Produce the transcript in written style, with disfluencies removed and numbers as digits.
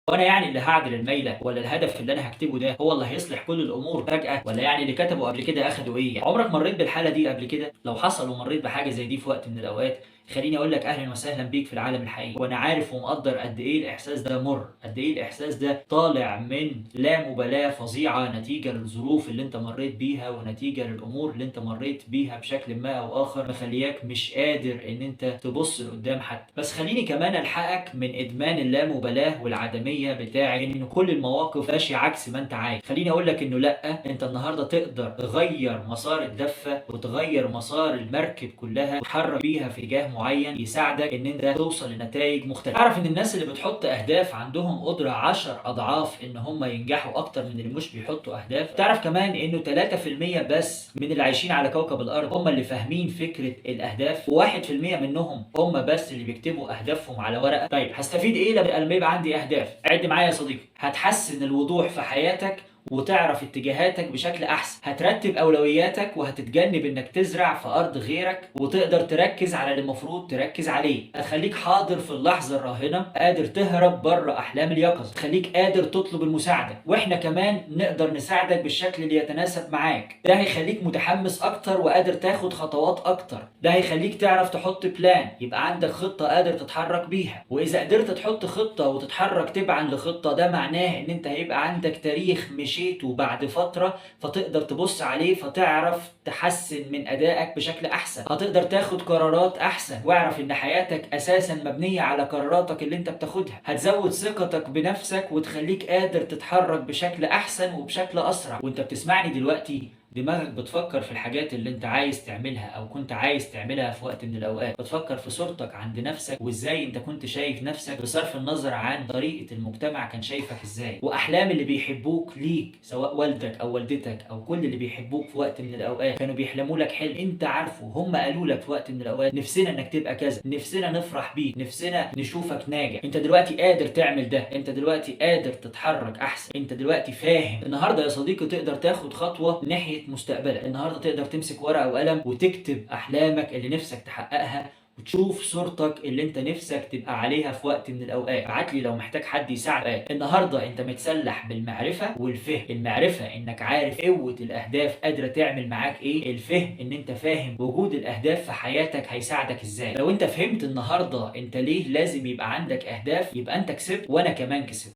وانا يعني اللي هعدل الميله، ولا الهدف اللي انا هكتبه ده هو اللي هيصلح كل الامور فجاه، ولا يعني اللي كتبوا قبل كده اخدوا ايه؟ عمرك مريت بالحاله دي قبل كده؟ لو حصل ومريت بحاجه زي دي في وقت من الاوقات، خليني اقول لك اهلا وسهلا بيك في العالم الحقيقي. وانا عارف ومقدر قد ايه الاحساس ده مر، قد ايه الاحساس ده طالع من لا مبالاه فظيعه نتيجه للظروف اللي انت مريت بيها، ونتيجه للامور اللي انت مريت بيها بشكل ما او اخر، مخلياك مش قادر ان انت تبص لقدام حتى. بس خليني كمان الحقك من ادمان اللامبالاه والعدميه بتاع ان كل المواقف ماشيه عكس ما انت عايز. خليني اقول لك انه لا، انت النهارده تقدر تغير مسار الدفه وتغير مسار المركب كلها وتحرك بيها في اتجاه معين يساعدك ان انت توصل لنتائج مختلفه. تعرف ان الناس اللي بتحط اهداف عندهم قدره 10 اضعاف ان هم ينجحوا اكتر من اللي مش بيحطوا اهداف. تعرف كمان انه 3% بس من اللي عايشين على كوكب الارض هم اللي فاهمين فكره الاهداف، و1% منهم هم بس اللي بيكتبوا اهدافهم على ورقه. طيب هستفيد ايه لما يبقى عندي اهداف؟ عد معايا يا صديقي. هتحسن الوضوح في حياتك وتعرف اتجاهاتك بشكل احسن، هترتب اولوياتك وهتتجنب انك تزرع في ارض غيرك، وتقدر تركز على اللي المفروض تركز عليه، هتخليك حاضر في اللحظه الراهنه، قادر تهرب بره احلام اليقظه، تخليك قادر تطلب المساعده، واحنا كمان نقدر نساعدك بالشكل اللي يتناسب معاك. ده هيخليك متحمس اكتر وقادر تاخد خطوات اكتر، ده هيخليك تعرف تحط بلان، يبقى عندك خطه قادر تتحرك بيها. واذا قدرت تحط خطه وتتحرك تبعا لخطه، ده معناه ان انت هيبقى عندك تاريخ مشيته بعد فتره، فتقدر تبص عليه فتعرف تحسن من ادائك بشكل احسن، هتقدر تاخد قرارات احسن. واعرف ان حياتك اساسا مبنيه على قراراتك اللي انت بتاخدها، هتزود ثقتك بنفسك وتخليك قادر تتحرك بشكل احسن وبشكل اسرع. وانت بتسمعني دلوقتي دماغك بتفكر في الحاجات اللي انت عايز تعملها او كنت عايز تعملها في وقت من الاوقات، بتفكر في صورتك عند نفسك وازاي انت كنت شايف نفسك بصرف النظر عن طريقة المجتمع كان شايفك ازاي، واحلام اللي بيحبوك ليك سواء والدك او والدتك او كل اللي بيحبوك في وقت من الاوقات كانوا بيحلموا لك حلم انت عارفه، هم قالوا لك في وقت من الاوقات نفسنا انك تبقى كذا، نفسنا نفرح بيك، نفسنا نشوفك ناجح. انت دلوقتي قادر تعمل ده، انت دلوقتي قادر تتحرك احسن، انت دلوقتي فاهم. النهارده يا صديقي تقدر تاخد خطوه ناحيه مستقبلك، النهارده تقدر تمسك ورقه وقلم وتكتب احلامك اللي نفسك تحققها، وتشوف صورتك اللي انت نفسك تبقى عليها في وقت من الاوقات. ابعت لي لو محتاج حد يساعدك. النهارده انت متسلح بالمعرفه والفهم. المعرفه انك عارف قوه الاهداف قادره تعمل معاك ايه، الفهم ان انت فاهم وجود الاهداف في حياتك هيساعدك ازاي. لو انت فهمت النهارده انت ليه لازم يبقى عندك اهداف، يبقى انت كسبت وانا كمان كسبت.